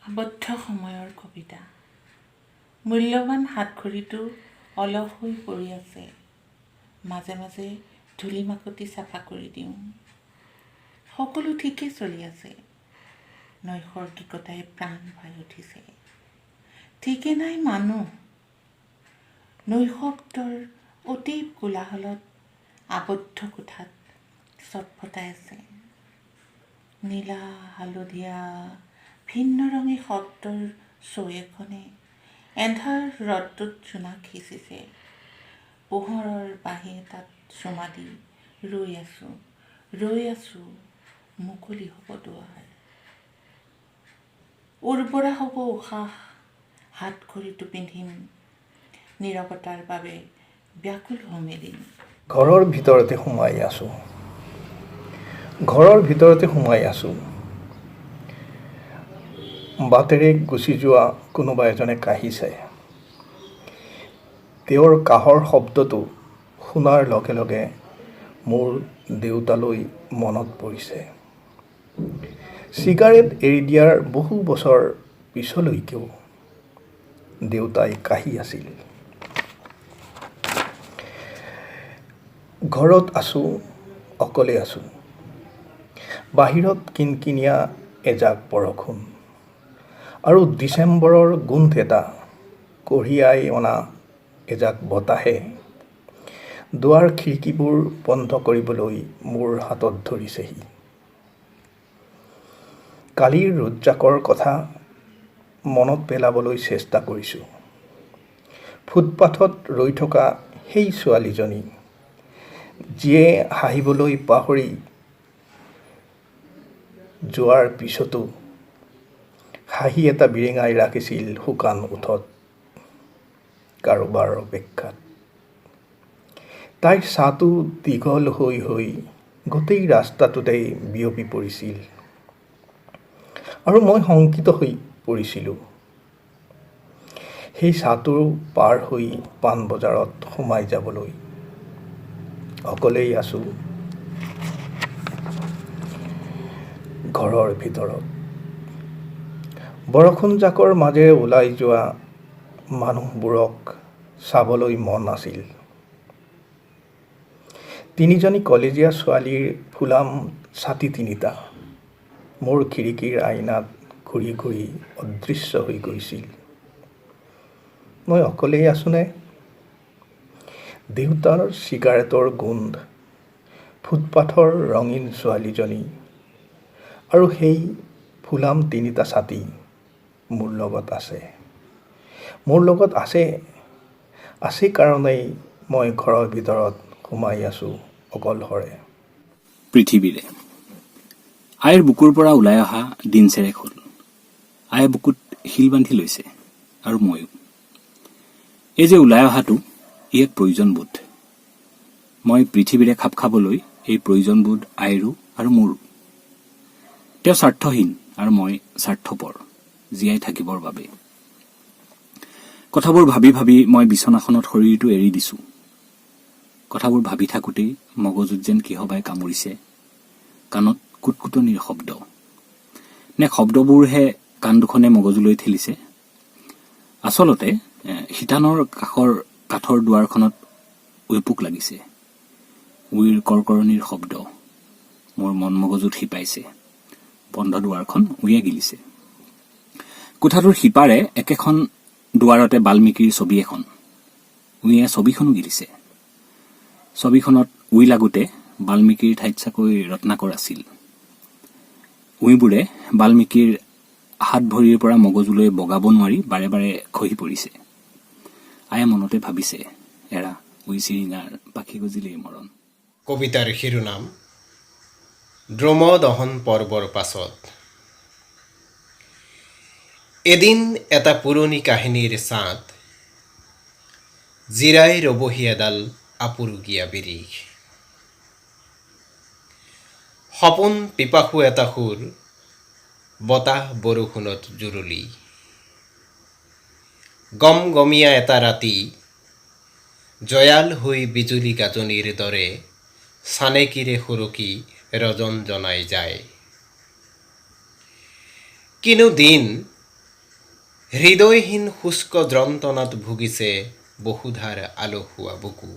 আবদ্ধ সময়ৰ কবিতা। মূল্যৱান হাতঘড়ীটো অলস হৈ পৰি আছে। মাজে মাজে ধূলি মাকতি চাফা কৰি দিওঁ। সকলো ঠিকেই চলি আছে। নৈসৰ্গিকতাই প্ৰাণ পাই উঠিছে। ঠিকে নাই মানুহ। নৈশব্দৰ অতীব কোলাহলত আবদ্ধ কোঠাত চটফটাই আছে। নীলা হালধীয়া ভিন্ন ৰঙী শব্দৰ ছৈ এন্ধাৰ ৰ'দটোত জোনাক সিঁচিছে। পোহৰৰ বাঁহী এটাত চুমা দি ৰৈ আছো মুকলি হ'ব দুৱাৰ। উৰ্বৰা হ'ব উশাহ, হাতঘড়ীটো পিন্ধিম, নীৰৱতাৰ বাবে ব্যাকুল হ'ম এদিন। ঘৰৰ ভিতৰতে সোমাই আছোঁ। বাটেৰে গুচি যোৱা কোনোবা এজনে কাঢ়িছে। তেওঁৰ কাহৰ শব্দটো শুনাৰ লগে লগে মোৰ দেউতালৈ মনত পৰিছে। চিগাৰেট এৰি দিয়াৰ বহু বছৰ পিছলৈকেও দেউতাই কাঢ়ি আছিল। ঘৰত আছোঁ, অকলে আছোঁ। বাহিৰত কিনকিনীয়া এজাক বৰষুণ আৰু ডিচেম্বৰৰ গোন্ধ এটা কঢ়িয়াই অনা এজাক বতাহে দুৱাৰ খিৰিকীবোৰ বন্ধ কৰিবলৈ মোৰ হাতত ধৰিছেহি। কালিৰ ৰ'দজাকৰ কথা মনত পেলাবলৈ চেষ্টা কৰিছোঁ। ফুটপাথত ৰৈ থকা সেই ছোৱালীজনী, যিয়ে হাঁহিবলৈ পাহৰি যোৱাৰ পিছতো হাঁহি এটা বিৰিঙাই ৰাখিছিল শুকান ওঠত কাৰোবাৰ অপেক্ষাত। তাইৰ ছাঁটো দীঘল হৈ গোটেই ৰাস্তাটোতেই বিয়পি পৰিছিল আৰু মই শংকিত হৈ পৰিছিলোঁ। সেই ছাঁটো পাৰ হৈ পাণবজাৰত সোমাই যাবলৈ অকলেই আছোঁ ঘৰৰ ভিতৰত। বৰষুণজাকৰ মাজেৰে ওলাই যোৱা মানুহবোৰক চাবলৈ মন আছিল। তিনিজনী কলেজীয়া ছোৱালীৰ ফুলাম ছাতি তিনিটা মোৰ খিৰিকীৰ আইনাত ঘূৰি ঘূৰি অদৃশ্য হৈ গৈছিল। মই অকলেই আছোঁনে? দেউতাৰ চিগাৰেটৰ গোন্ধ, ফুটপাথৰ ৰঙীন ছোৱালীজনী আৰু সেই ফুলাম তিনিটা ছাতি মোৰ লগত আছে কাৰণেই মই ঘৰৰ ভিতৰত সোমাই আছোঁ অকলশৰে। পৃথিৱীৰে আইৰ বুকুৰ পৰা ওলাই অহা দিন চেৰেক হ'ল। আয়ে বুকুত শিল বান্ধি লৈছে আৰু ময়ো। এই যে ওলাই অহাটো ই এক প্ৰয়োজনবোধ। মই পৃথিৱীৰে খাপ খাবলৈ এই প্ৰয়োজনবোধ আইৰো আৰু মোৰো। তেওঁ স্বাৰ্থহীন আৰু মই স্বাৰ্থপৰ জীয়াই থাকিবৰ বাবে। কথাবোৰ ভাবি ভাবি মই বিচনাখনত শৰীৰটো এৰি দিছোঁ। কথাবোৰ ভাবি থাকোঁতেই মগজুত যেন কিহবাই কামুৰিছে। কাণত কুটকুটনিৰ শব্দ নে শব্দবোৰহে কাণ দুখনে মগজুলৈ ঠেলিছে। আচলতে শিতানৰ কাষৰ কাঠৰ দুৱাৰখনত উইপুক লাগিছে। উইৰ কৰকৰণিৰ শব্দ মোৰ মন মগজুত শিপাইছে। বন্ধ দুৱাৰখন উইয়ে গিলিছে। কোঠাটোৰ সিপাৰে একেখন দুৱাৰতে বাল্মীকিৰ ছবি এখন। উইয়ে ছবিখনো গিলিছে। ছবিখনত উই লাগোতে বাল্মীকিৰ ঠাইত চাকৈ ৰত্নাকৰ আছিল। উইবোৰে বাল্মীকিৰ হাত ভৰিৰ পৰা মগজুলৈ বগাব নোৱাৰি বাৰে বাৰে খহি পৰিছে। আয়ে মনতে ভাবিছে, এৰা উই চিৰিঙাৰ পাখি গজিলেই মৰণ। কবিতাৰ শিৰোনাম দ্ৰুম দহন পৰ্বৰ পাছত। এদিন এটা পুৰণি কাহিনীৰ ছাঁত জিৰাই ৰবহি এডাল আপুৰুগীয়া বিৰিখ। সপোন পিপাসু এটা সুৰ, বতাহ বৰষুণত জুৰুলি। গমগমীয়া এটা ৰাতি, জয়াল হৈ বিজুলী গাজনিৰ দৰে চানেকিৰে সুৰকি ৰজন জনাই যায়। কিনো দিন হৃদয়হীন শুষ্ক যন্ত্ৰণাত ভুগিছে বহুধাৰ আলসুৱা বুকু।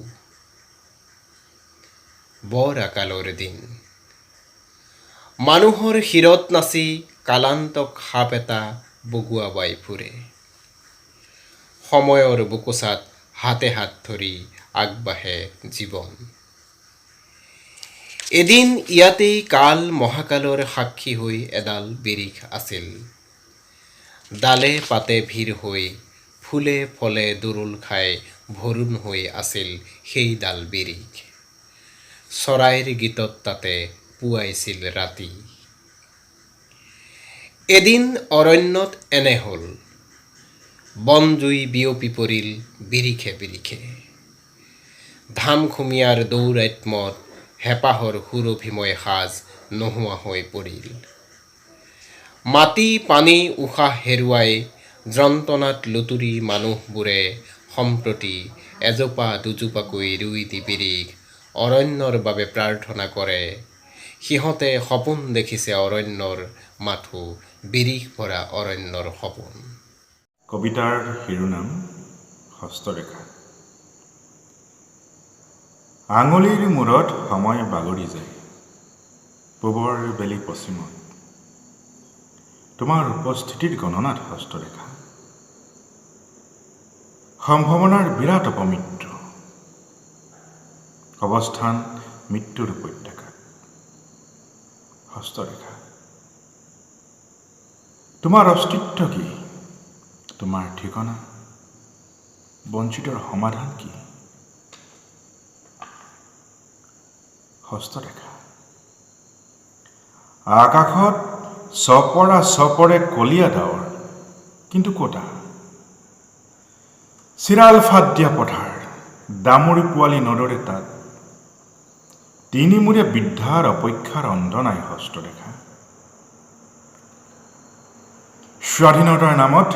বৰ আকালৰ দিন, মানুহৰ শিৰত নাচি কালান্তক সাপ এটা বগুৱাবাই ফুৰে। সময়ৰ বুকুচাত হাতে হাত ধৰি আগবাঢ়ে জীৱন। এদিন ইয়াতেই কাল মহাকালৰ সাক্ষী হৈ এডাল বিৰিখ আছিল। ডালে পাতে ভিৰ হৈ, ফুলে ফলে দুৰুল খাই ভৰুণ হৈ আছিল সেইডাল বিৰিখ। চৰাইৰ গীতত তাতে পুৱাইছিল ৰাতি। এদিন অৰণ্যত এনে হ'ল, বনজুই বিয়পি পৰিল বিৰিখে বিৰিখে। ধামখুমীয়াৰ দৌৰাত্ম্যত হেঁপাহৰ সুৰভিময় সাজ নোহোৱা হৈ পৰিল। মাটি পানী উশাহ হেৰুৱাই যন্ত্ৰণাত লুতুৰি মানুহবোৰে সম্প্ৰতি এজোপা দুজোপাকৈ ৰুই দি বিৰিখ অৰণ্যৰ বাবে প্ৰাৰ্থনা কৰে। সিহঁতে সপোন দেখিছে অৰণ্যৰ, মাথো বিৰিখ ভৰা অৰণ্যৰ সপোন। কবিতাৰ শিৰোনাম হস্তৰেখা। আঙুলিৰ মূৰত সময় বাগৰি যায়, পূবৰ বেলি পশ্চিমত। তোমাৰ উপস্থিতিৰ গণনাত হস্তৰেখা। সম্ভাৱনাৰ বিৰাট অপমৃত্যু, অৱস্থান মৃত্যুৰ উপত্যকাত। হস্তৰেখা। তোমাৰ অস্তিত্ব কি? তোমাৰ ঠিকনা? বঞ্চিতৰ সমাধান কি? হস্তৰেখা। আকাশত চপৰা চপৰে কলীয়া ডাৱৰ, কিন্তু ক'তা? চিৰাল ফাট দিয়া পথাৰ, দামুৰি পোৱালি নদৰে তাত। তিনিমূৰীয়া বৃদ্ধাৰ অপেক্ষাৰ অন্ত নাই হস্তৰেখা। স্বাধীনতাৰ নামত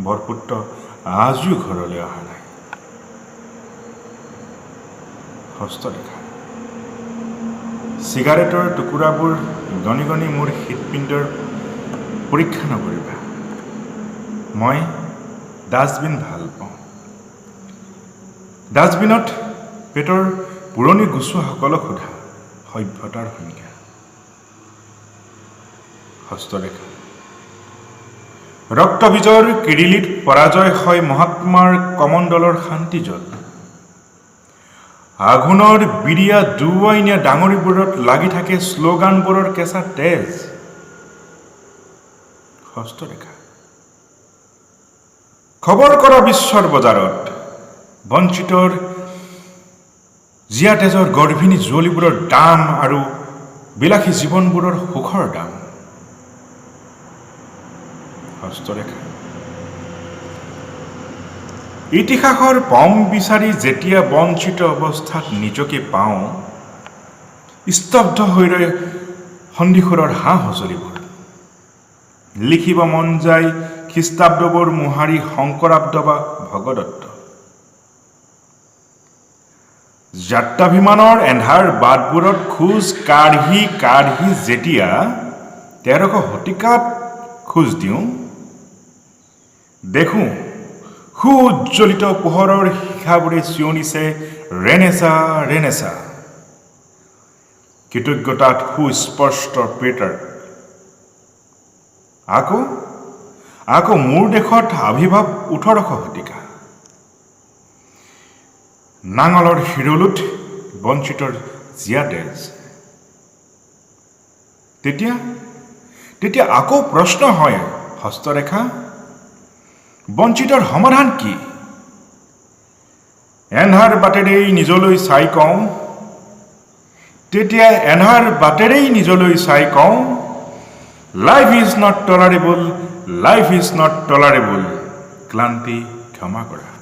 বৰপুত্ৰ আজিও ঘৰলৈ অহা নাই। হস্তৰেখা। চিগাৰেটৰ টুকুৰাবোৰ গণি গণি মোৰ হৃদপিণ্ডৰ পৰীক্ষা নকৰিবা। মই ডাষ্টবিন ভাল পাওঁ। ডাষ্টবিনত পেটৰ পুৰণি গুচোৱাসকলক সোধা সভ্যতাৰ সংজ্ঞা। হস্তৰেখা। ৰক্তবীজৰ কিৰিলিত পৰাজয় হয় মহাত্মাৰ কমণ্ডলৰ শান্তি জল। আঘোণৰ বিৰিয়া দুৱাইনীয়া ডাঙৰিবোৰত লাগি থাকে শ্লোগানবোৰৰ কেঁচা তেজ। হস্তৰেখা। খবৰ কৰা বিশ্বৰ বজাৰত বঞ্চিতৰ জীয়া তেজৰ গৰ্ভিণী জুৱলীবোৰৰ দাম আৰু বিলাসী জীৱনবোৰৰ সুখৰ দাম। হস্তৰেখা। ইতিহাসৰ পম বিচাৰি যেতিয়া বঞ্চিত অৱস্থাত নিজকে পাওঁ, স্তব্ধ হৈ ৰয় সন্ধিখুৰৰ হাঁহ হজলিবোৰ। লিখিব মন যায় খ্ৰীষ্টাব্দবোৰ মোহাৰি শংকৰাব্দ বা ভগদত্ত। যাত্ৰাভিমানৰ এন্ধাৰ বাটবোৰত খোজ কাঢ়ি কাঢ়ি যেতিয়া 13শ শতিকাত খোজ দিওঁ, দেখোঁ সুউজ্জ্বলিত পোহৰৰ শিখাবোৰে চিঞৰিছে ৰেনেছা ৰেনেছা। কৃতজ্ঞতাত সুস্পষ্ট পেটাৰ। আকৌ মোৰ দেশত আবিৰ্ভাৱ 18শ শতিকা। নাঙলৰ শিৰলুত বঞ্চিতৰ জীয়া তেজ। তেতিয়া আকৌ প্ৰশ্ন হয় হস্তৰেখা, বঞ্চিতৰ সমাধান কি? এন্ধাৰ বাটেৰেই নিজলৈ চাই কওঁ, তেতিয়া এন্ধাৰ বাটেৰেই নিজলৈ চাই কওঁ, life is not tolerable, life is not tolerable. ক্লান্তি ক্ষমা কৰা।